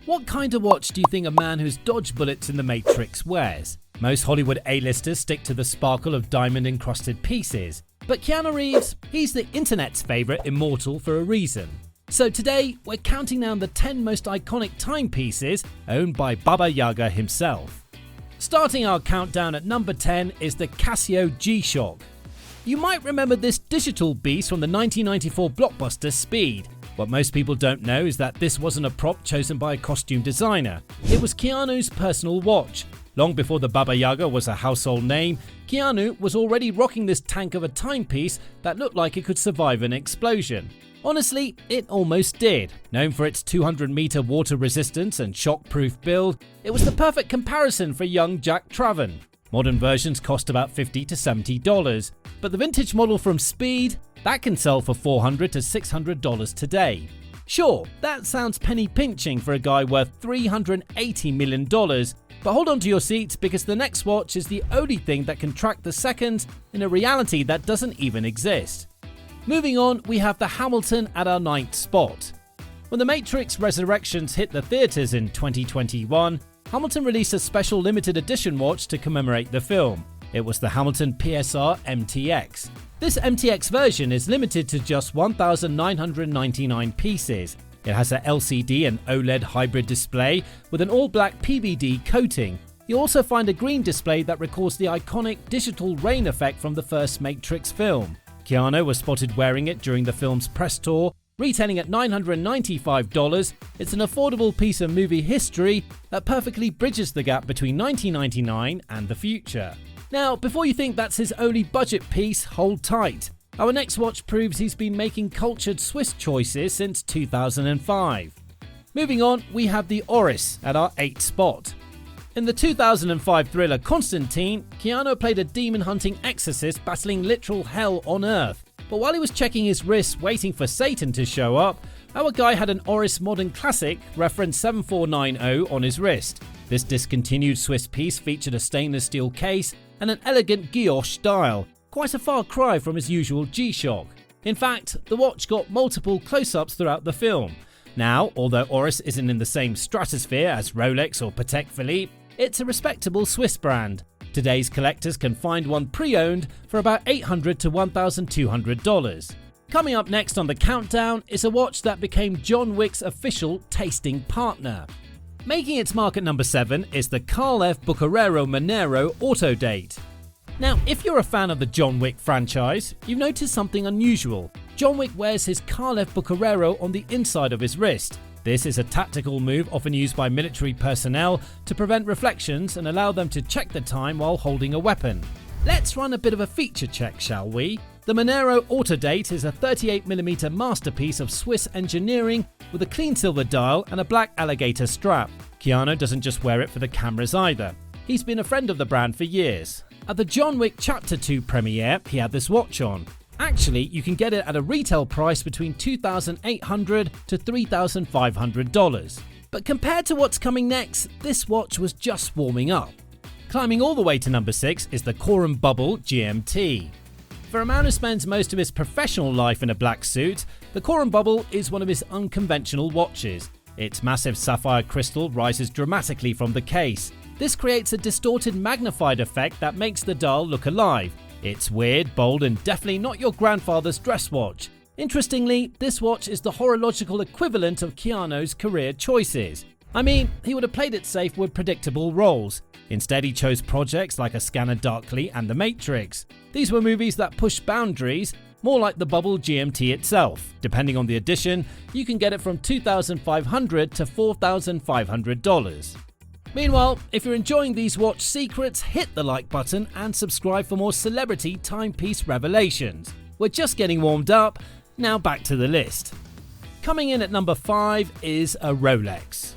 What kind of watch do you think a man who's dodged bullets in The Matrix wears? Most Hollywood A-listers stick to the sparkle of diamond-encrusted pieces. But Keanu Reeves, he's the internet's favourite immortal for a reason. So today, we're counting down the 10 most iconic timepieces owned by Baba Yaga himself. Starting our countdown at number 10 is the Casio G-Shock. You might remember this digital beast from the 1994 blockbuster Speed. What most people don't know is that this wasn't a prop chosen by a costume designer. It was Keanu's personal watch. Long before the Baba Yaga was a household name, Keanu was already rocking this tank of a timepiece that looked like it could survive an explosion. Honestly, it almost did. Known for its 200-meter water resistance and shock-proof build, it was the perfect comparison for young Jack Traven. Modern versions cost about $50 to $70, but the vintage model from Speed, that can sell for $400 to $600 today. Sure, that sounds penny-pinching for a guy worth $380 million, but hold on to your seats because the next watch is the only thing that can track the seconds in a reality that doesn't even exist. Moving on, we have the Hamilton at our 9th spot. When The Matrix Resurrections hit the theaters in 2021, Hamilton released a special limited edition watch to commemorate the film. It was the Hamilton PSR MTX. This MTX version is limited to just 1,999 pieces. It has a LCD and OLED hybrid display with an all-black PVD coating. You'll also find a green display that records the iconic digital rain effect from the first Matrix film. Keanu was spotted wearing it during the film's press tour. Retailing at $995, it's an affordable piece of movie history that perfectly bridges the gap between 1999 and the future. Now, before you think that's his only budget piece, hold tight. Our next watch proves he's been making cultured Swiss choices since 2005. Moving on, we have the Oris at our 8th spot. In the 2005 thriller Constantine, Keanu played a demon-hunting exorcist battling literal hell on Earth. But while he was checking his wrists waiting for Satan to show up, our guy had an Oris Modern Classic reference 7490 on his wrist. This discontinued Swiss piece featured a stainless steel case and an elegant guilloche dial, quite a far cry from his usual G-Shock. In fact, the watch got multiple close-ups throughout the film. Now, although Oris isn't in the same stratosphere as Rolex or Patek Philippe, it's a respectable Swiss brand. Today's collectors can find one pre-owned for about $800 to $1,200. Coming up next on the countdown is a watch that became John Wick's official tasting partner. Making its mark at number 7 is the Carl F. Bucherer Manero AutoDate. Now, if you're a fan of the John Wick franchise, you've noticed something unusual. John Wick wears his Carl F. Bucherer on the inside of his wrist. This is a tactical move often used by military personnel to prevent reflections and allow them to check the time while holding a weapon. Let's run a bit of a feature check, shall we? The Manero AutoDate is a 38mm masterpiece of Swiss engineering with a clean silver dial and a black alligator strap. Keanu doesn't just wear it for the cameras either. He's been a friend of the brand for years. At the John Wick Chapter 2 premiere, he had this watch on. Actually, you can get it at a retail price between $2,800 to $3,500. But compared to what's coming next, this watch was just warming up. Climbing all the way to number 6 is the Corum Bubble GMT. For a man who spends most of his professional life in a black suit, the Corum Bubble is one of his unconventional watches. Its massive sapphire crystal rises dramatically from the case. This creates a distorted magnified effect that makes the dial look alive. It's weird, bold, and definitely not your grandfather's dress watch. Interestingly, this watch is the horological equivalent of Keanu's career choices. I mean, he would have played it safe with predictable roles. Instead, he chose projects like A Scanner Darkly and The Matrix. These were movies that pushed boundaries, more like the Bubble GMT itself. Depending on the edition, you can get it from $2,500 to $4,500. Meanwhile, if you're enjoying these watch secrets, hit the like button and subscribe for more celebrity timepiece revelations. We're just getting warmed up, now back to the list. Coming in at number 5 is a Rolex.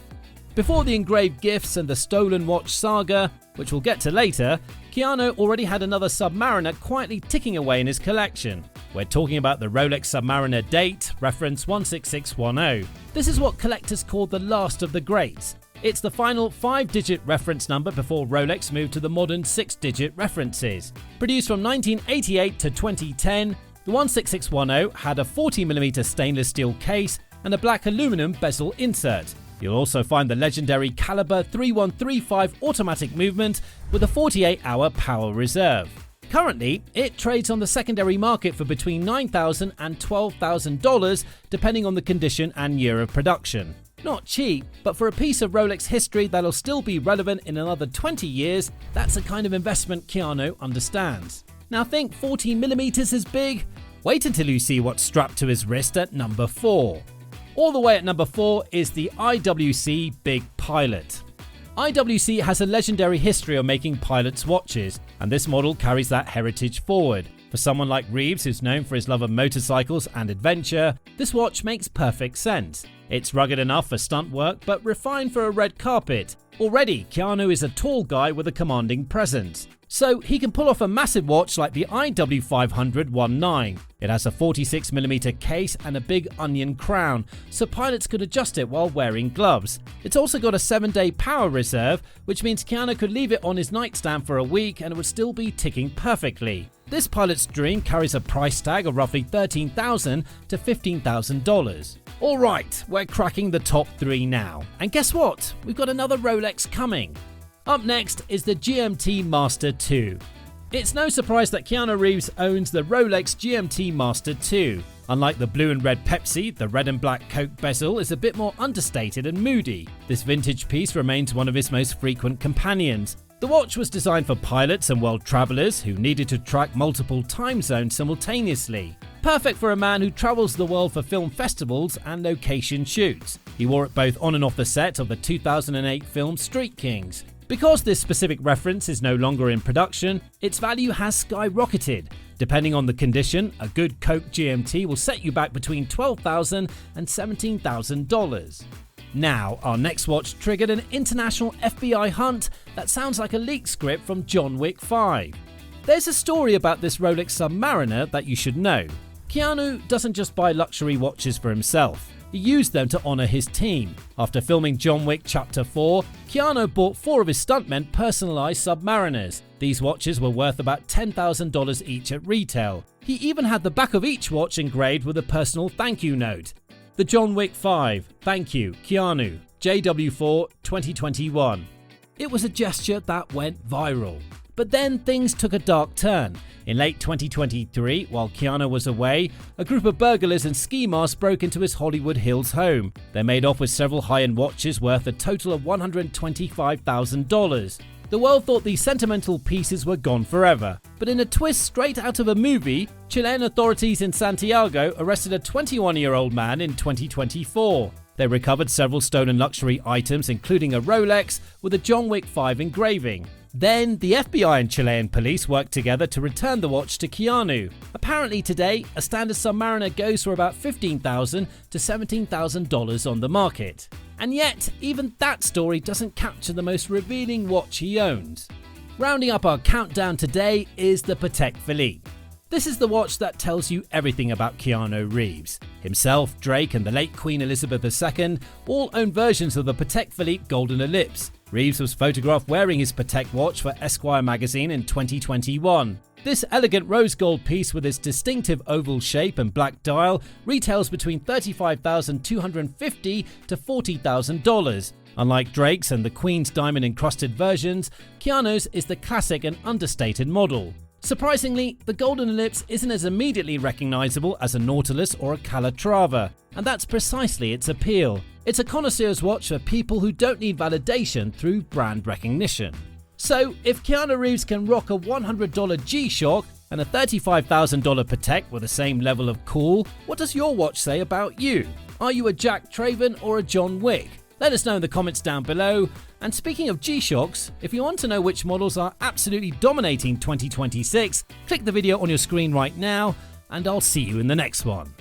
Before the engraved gifts and the stolen watch saga, which we'll get to later, Keanu already had another Submariner quietly ticking away in his collection. We're talking about the Rolex Submariner Date, reference 16610. This is what collectors call the last of the greats. It's the final 5-digit reference number before Rolex moved to the modern 6-digit references. Produced from 1988 to 2010, the 16610 had a 40mm stainless steel case and a black aluminum bezel insert. You'll also find the legendary caliber 3135 automatic movement with a 48-hour power reserve. Currently, it trades on the secondary market for between $9,000 and $12,000 depending on the condition and year of production. Not cheap, but for a piece of Rolex history that'll still be relevant in another 20 years, that's the kind of investment Keanu understands. Now think 14mm is big? Wait until you see what's strapped to his wrist at number 4. All the way at number 4 is the IWC Big Pilot. IWC has a legendary history of making pilots' watches, and this model carries that heritage forward. For someone like Reeves, who's known for his love of motorcycles and adventure, this watch makes perfect sense. It's rugged enough for stunt work, but refined for a red carpet. Already, Keanu is a tall guy with a commanding presence, so he can pull off a massive watch like the IW50019. It has a 46mm case and a big onion crown, so pilots could adjust it while wearing gloves. It's also got a 7-day power reserve, which means Keanu could leave it on his nightstand for a week and it would still be ticking perfectly. This pilot's dream carries a price tag of roughly $13,000 to $15,000. Alright, we're cracking the top 3 now. And guess what? We've got another Rolex coming. Up next is the GMT-Master 2. It's no surprise that Keanu Reeves owns the Rolex GMT-Master 2. Unlike the blue and red Pepsi, the red and black Coke bezel is a bit more understated and moody. This vintage piece remains one of his most frequent companions. The watch was designed for pilots and world travelers who needed to track multiple time zones simultaneously. Perfect for a man who travels the world for film festivals and location shoots. He wore it both on and off the set of the 2008 film Street Kings. Because this specific reference is no longer in production, its value has skyrocketed. Depending on the condition, a good Coke GMT will set you back between $12,000 and $17,000. Now, our next watch triggered an international FBI hunt that sounds like a leaked script from John Wick 5. There's a story about this Rolex Submariner that you should know. Keanu doesn't just buy luxury watches for himself. He used them to honor his team. After filming John Wick Chapter 4, Keanu bought 4 of his stuntmen personalized Submariners. These watches were worth about $10,000 each at retail. He even had the back of each watch engraved with a personal thank you note. The John Wick 5, thank you, Keanu, JW4 2021. It was a gesture that went viral. But then things took a dark turn. In late 2023, while Keanu was away, a group of burglars and ski masks broke into his Hollywood Hills home. They made off with several high-end watches worth a total of $125,000. The world thought these sentimental pieces were gone forever. But in a twist straight out of a movie, Chilean authorities in Santiago arrested a 21-year-old man in 2024. They recovered several stolen luxury items, including a Rolex with a John Wick 5 engraving. Then, the FBI and Chilean police worked together to return the watch to Keanu. Apparently today, a standard Submariner goes for about $15,000 to $17,000 on the market. And yet, even that story doesn't capture the most revealing watch he owns. Rounding up our countdown today is the Patek Philippe. This is the watch that tells you everything about Keanu Reeves. Himself, Drake and the late Queen Elizabeth II all own versions of the Patek Philippe Golden Ellipse. Reeves was photographed wearing his Patek watch for Esquire magazine in 2021. This elegant rose gold piece with its distinctive oval shape and black dial retails between $35,250 to $40,000. Unlike Drake's and the Queen's diamond encrusted versions, Keanu's is the classic and understated model. Surprisingly, the Golden Ellipse isn't as immediately recognizable as a Nautilus or a Calatrava, and that's precisely its appeal. It's a connoisseur's watch for people who don't need validation through brand recognition. So, if Keanu Reeves can rock a $100 G-Shock and a $35,000 Patek with the same level of cool, what does your watch say about you? Are you a Jack Traven or a John Wick? Let us know in the comments down below. And speaking of G-Shocks, if you want to know which models are absolutely dominating 2026, click the video on your screen right now, and I'll see you in the next one.